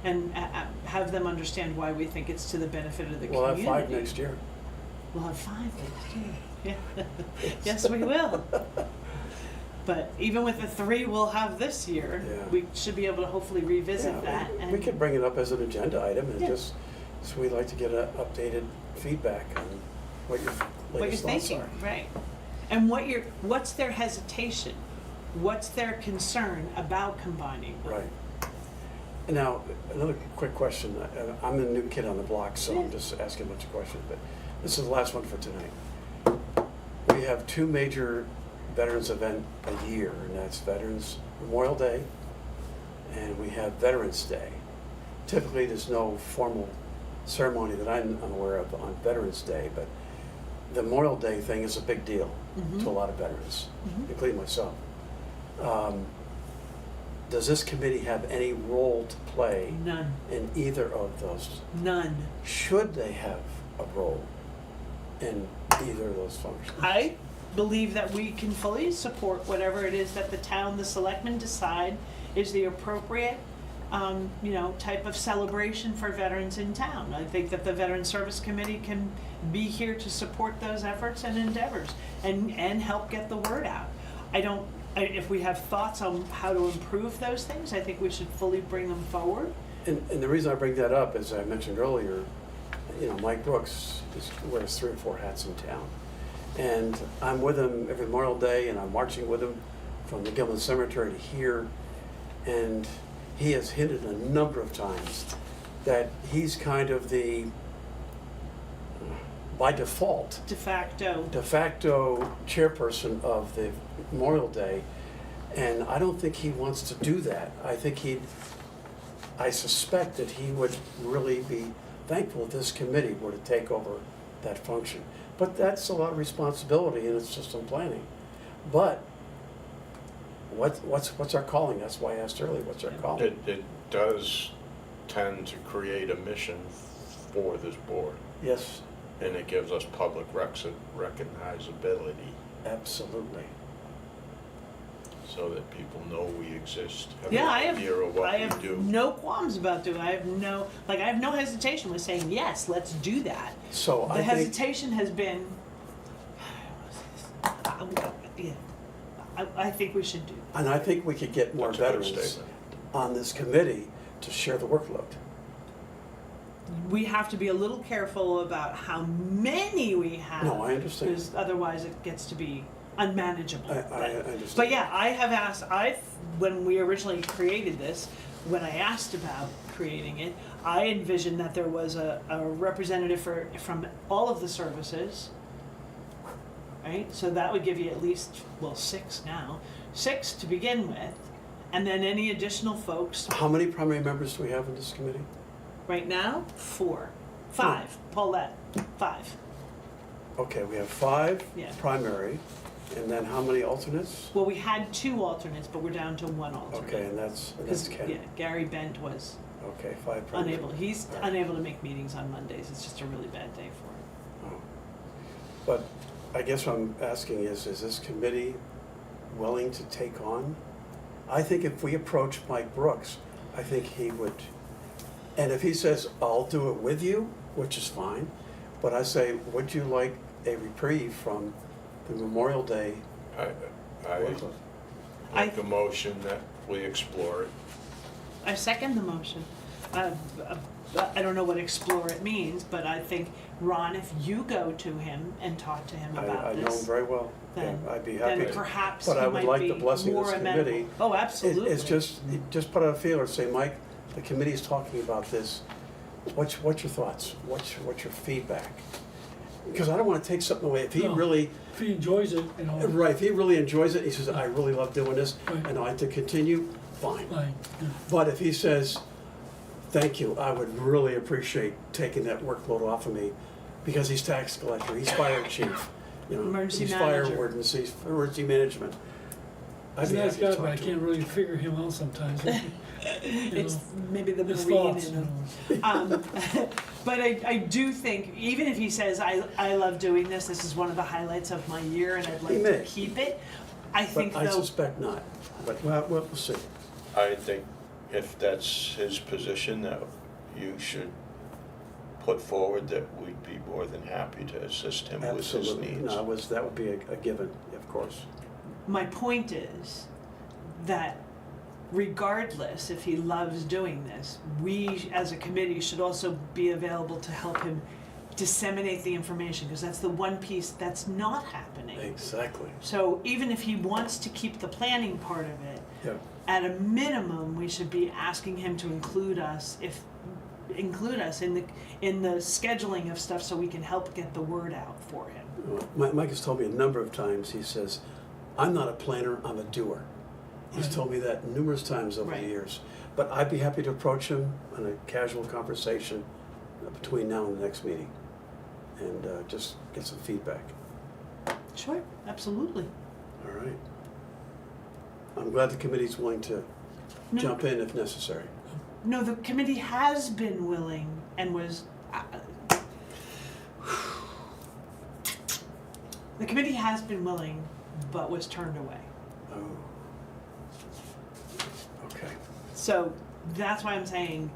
and have them understand why we think it's to the benefit of the We'll have community. 5 next year. We'll have 5 next year. Yeah. Yes, we will. But even with the 3 we'll have this year, Yeah. we should be able to hopefully revisit Yeah, that. we And could bring it up as an agenda item and Yeah. just, so we'd like to get updated feedback on what your what you're latest thoughts thinking, are. right? And what's their hesitation? What's their concern about combining them? Right. And now, another quick question. I'm a new kid on the block, so I'm just asking a bunch of questions, but this is the last one for tonight. We have 2 major veterans event a year, and that's Veterans Memorial Day, and we have Veterans Day. Typically, there's no formal ceremony that I'm aware of on Veterans Day, but the Memorial Day thing is a big deal Mhm. to a lot of veterans, Mhm. including myself. Does this committee have any role to play None. in either of those? None. Should they have a role in either of those functions? I believe that we can fully support whatever it is that the town, the selectmen decide is the appropriate, type of celebration for veterans in town. I think that the Veteran Service Committee can be here to support those efforts and endeavors and help get the word out. If we have thoughts on how to improve those things, I think we should fully bring them forward. And the reason I bring that up, as I mentioned earlier, Mike Brooks wears 3 or 4 hats in town. And I'm with him every Memorial Day, and I'm marching with him from the Gilman Cemetery to here. And he has hinted a number of times that he's kind of the, by default, De facto. de facto chairperson of the Memorial Day, and I don't think he wants to do that. I suspect that he would really be thankful if this committee were to take over that function. But that's a lot of responsibility, and it's just some planning. But what's our calling? That's why I asked earlier, what's our calling? It does tend to create a mission for this board, Yes, and it gives us public recognizability absolutely. so that people know we exist. Yeah, I Have an idea of what I have we do. no qualms about doing it. I have no hesitation with saying, yes, let's do that. So The I think, hesitation has been, yeah, I think we should do. and I think we could get more That's a good veterans statement. on this committee to share the workload. We have to be a little careful about how many we have. No, I understand. Because otherwise it gets to be unmanageable. I understand. But yeah, I have asked, when we originally created this, when I asked about creating it, I envisioned that there was a representative from all of the services, right? So that would give you at least, 6 now, 6 to begin with, and then any additional folks. How many primary members do we have in this committee? Right now, 4, 5, Paulette, 5. Okay, we have 5 Yeah. primary, and then how many alternates? Well, we had 2 alternates, but we're down to 1 alternate. Okay, and that's Because, Ken. yeah, Gary Bent was Okay, 5 primary. unable, he's All right. unable to make meetings on Mondays, it's just a really bad day for him. Oh. But I guess what I'm asking is this committee willing to take on? I think if we approach Mike Brooks, I think he would, and if he says, I'll do it with you, which is fine, but I say, would you like a reprieve from the Memorial Day I workload? make a motion that we explore it. I second the motion. I don't know what explore it means, but I think, Ron, if you go to him and talk to him about I know him this, very well. then, Yeah, I'd be happy then to. perhaps But he I would might like be the blessing of more this amenable. committee. Oh, absolutely. It's just put out a feeler, say, Mike, the committee's talking about this. What's your thoughts? What's your feedback? Because I don't want to take something away. If he No. really, If he enjoys it, right, if he really enjoys it, he says, I really love doing this, Right. and I'd like to continue, fine. fine, yeah. But if he says, thank you, I would really appreciate taking that workload off of me, because he's tax collector, he's fire chief, Emergency he's fire manager. warden, he's emergency management. I'd He's a be nice happy guy, to but I talk to can't him. really figure him out sometimes. It's maybe the His Marine thoughts, in him. But I do think, even if he says, I love doing this, this is one of the highlights of my year and I'd He like may. to keep it, I think But I though, suspect not, but we'll see. I think if that's his position, that you should put forward that we'd be more than happy to assist him with his Absolutely, needs. no, that would be a given, of course. my point is that regardless if he loves doing this, we as a committee should also be available to help him disseminate the information, because that's the one piece that's not happening. Exactly, So even if he wants to keep the planning part of it, yeah. at a minimum, we should be asking him to include us in the scheduling of stuff so we can help get the word out for him. Mike has told me a number of times, he says, I'm not a planner, I'm a doer. He's Right. told me that numerous times over the Right. years. But I'd be happy to approach him on a casual conversation between now and the next meeting and just get some feedback. Sure, absolutely. All right. I'm glad the committee's willing to No. jump in if necessary. No, the committee has been willing and was. The committee has been willing, but was turned away. Oh. Okay. So that's why I'm saying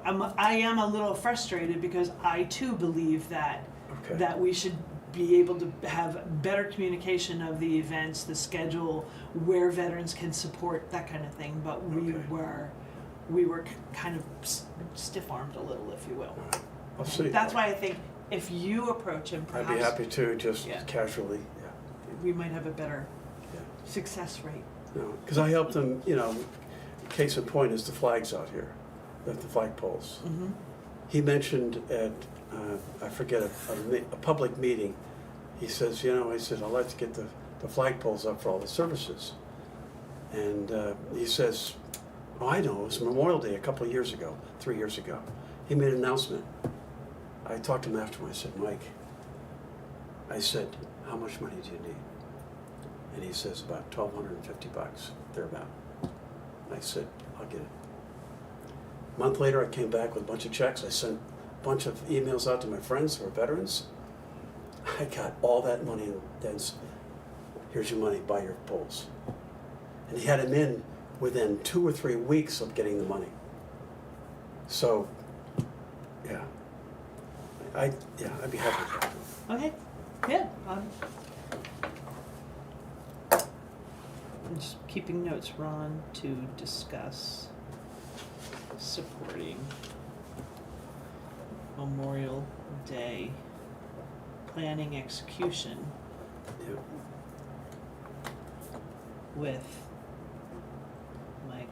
I am a little frustrated, because I too believe that Okay. that we should be able to have better communication of the events, the schedule, where veterans can support, that kind of thing. But we were kind of stiff-armed a little, if you will. All right. I'll see. That's why I think if you approach him, I'd perhaps be happy to, just Yeah. casually, yeah. we might have a better Yeah. success rate. No, because I helped them, case in point is the flags out here, the flag poles. Mm-hmm. He mentioned at, I forget, a public meeting, he says, he said, I'd like to get the flag poles up for all the services. And he says, oh, I know, it was Memorial Day a couple of years ago, 3 years ago. He made an announcement. I talked to him afterwards, I said, Mike, I said, how much money do you need? And he says, about $1,250, thereabout. I said, I'll get it. A month later, I came back with a bunch of checks. I sent a bunch of emails out to my friends who are veterans. I got all that money, and then here's your money, buy your poles. And he had him in within 2 or 3 weeks of getting the money. So, yeah. I'd be happy to talk to him. Okay, yeah. I'm just keeping notes, Ron, to discuss supporting Memorial Day planning execution Yeah. with Mike.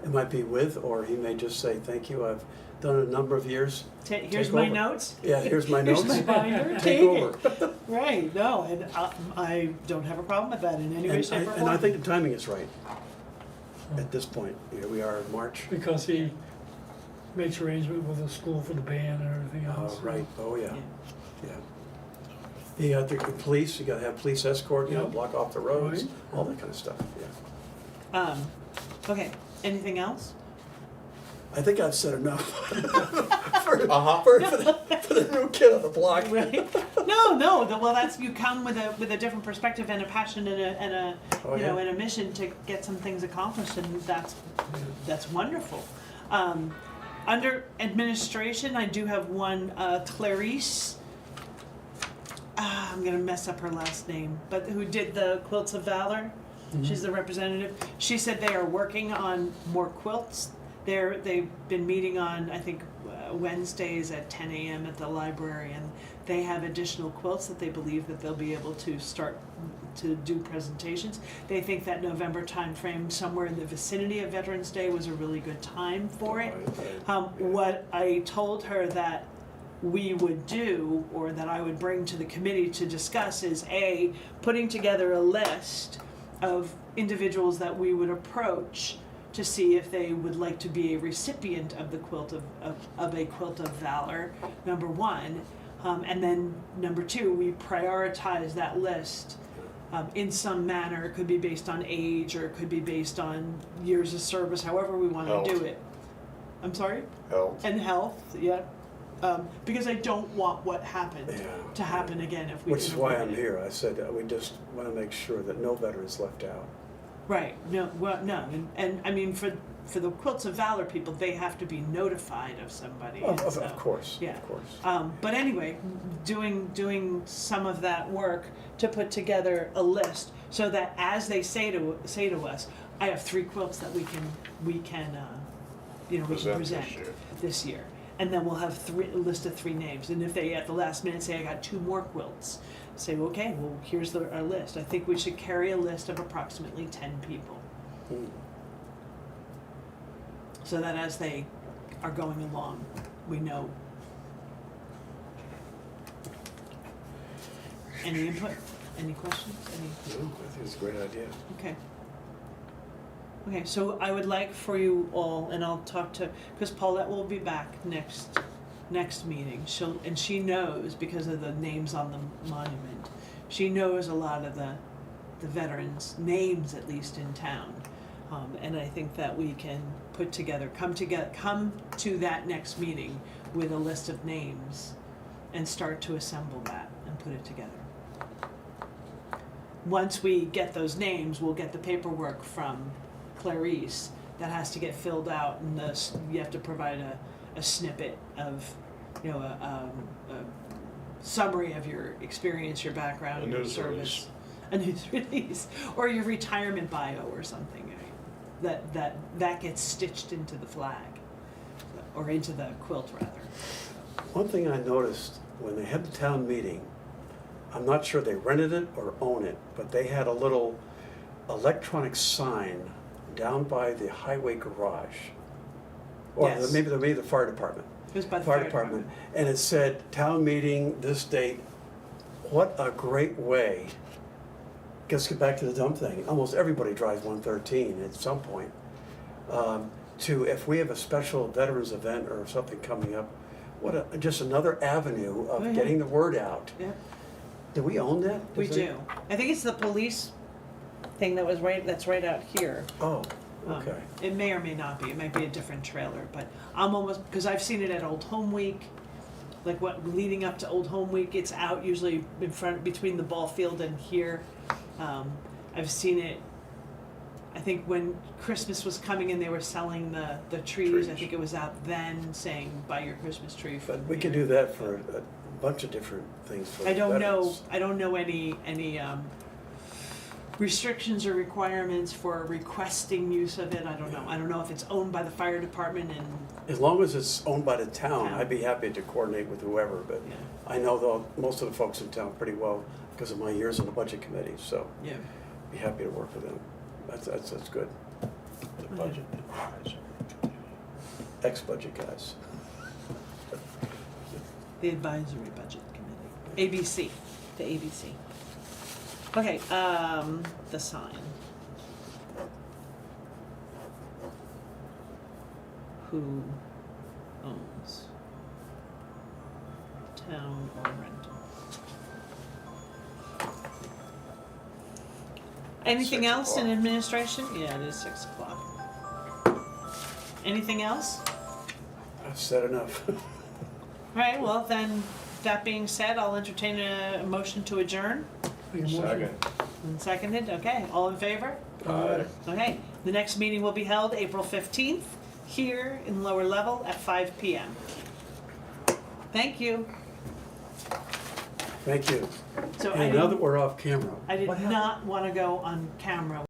It might be with, or he may just say, thank you, I've done it a number of years. Here's Take my over. notes. Yeah, here's my Here's notes. my binder. Take Take over. it. Right, no, and I don't have a problem with that in any way, shape, or form. And I think the timing is right at this point. Here we are in March. Because he makes arrangement with the school for the band and everything else. Right, oh, yeah, Yeah. yeah. You got the police, you gotta have police escort, Yeah. block off the roads, Right. all that kind of stuff, yeah. Okay, anything else? I think I've said enough for Uh-huh. for the new kid on the block. Right? No. Well, that's, you come with a different perspective and a passion and a Oh, yeah. and a mission to get some things accomplished, and that's wonderful. Under administration, I do have one, Clarice. I'm gonna mess up her last name, but who did the Quilts of Valor? She's the representative. She said they are working on more quilts. They've been meeting on, I think, Wednesdays at 10 a.m. at the library, and they have additional quilts that they believe that they'll be able to start to do presentations. They think that November timeframe, somewhere in the vicinity of Veterans Day, was a really good time for it. What I told her that we would do, or that I would bring to the committee to discuss, is putting together a list of individuals that we would approach to see if they would like to be a recipient of the quilt of a quilt of valor, number one. And then number two, we prioritize that list in some manner. It could be based on age, or it could be based on years of service, however we want to do Health. it. I'm sorry? Health. And health, yeah. Because I don't want what happened to happen again if we Which is can why avoid I'm it. here. I said we just want to make sure that no veterans left out. Right, no, well, no, and I mean, for the Quilts of Valor people, they have to be notified of somebody. and so, Of course, yeah. of course. But anyway, doing some of that work to put together a list, so that as they say to us, I have 3 quilts that we can present this year. And then we'll have a list of 3 names. And if they at the last minute say, I got 2 more quilts, say, okay, well, here's our list. I think we should carry a list of approximately 10 people. Mm. So that as they are going along, we know. Any input? Any questions? No, I think it's a great idea. Okay. Okay, so I would like for you all, and I'll talk to, because Paulette will be back next meeting. She knows, because of the names on the monument, she knows a lot of the veterans' names, at least in town. And I think that we can come to that next meeting with a list of names and start to assemble that and put it together. Once we get those names, we'll get the paperwork from Clarice that has to get filled out, and you have to provide a snippet of, a summary of your experience, your background, your service, a news release, or your retirement bio or something. Right? That gets stitched into the flag, or into the quilt rather. One thing I noticed when they had the town meeting, I'm not sure they rented it or own it, but they had a little electronic sign down by the highway garage. Or Yes. maybe the fire department. It was by the Fire department. And it said, town meeting, this date. What a great way. Let's get back to the dumb thing. Almost everybody drives 113 at some point. If we have a special veterans event or something coming up, just another avenue of getting the word out. Yeah, Do we own that? we do. I think it's the police thing that's right out here. Oh, okay. It may or may not be. It might be a different trailer, but I'm almost, because I've seen it at Old Home Week. Like leading up to Old Home Week, it's out usually in front, between the ball field and here. I've seen it, I think when Christmas was coming and they were selling the trees, I think it was out then saying, buy your Christmas tree. But we can do that for a bunch of different things for I don't veterans. know any restrictions or requirements for requesting use of it. I don't know if it's owned by the fire department and. As long as it's owned by the town, Town. I'd be happy to coordinate with whoever, but Yeah. I know most of the folks in town pretty well because of my years on the budget committee, so Yeah. be happy to work with them. That's good. The budget advisory. Ex-budget guys. The Advisory Budget Committee. ABC. The ABC. Okay, the sign. Who owns? Town or rental? Anything 6 else in o'clock. administration? Yeah, it is 6 o'clock. Anything else? I've said enough. All right, well then, that being said, I'll entertain a motion to adjourn. Make a motion. Second. And seconded, okay, all in favor? Aye. Okay, the next meeting will be held April 15th, here in lower level at 5 p.m. Thank you. Thank you. So And now that we're off camera. I did what happened? not want to go on camera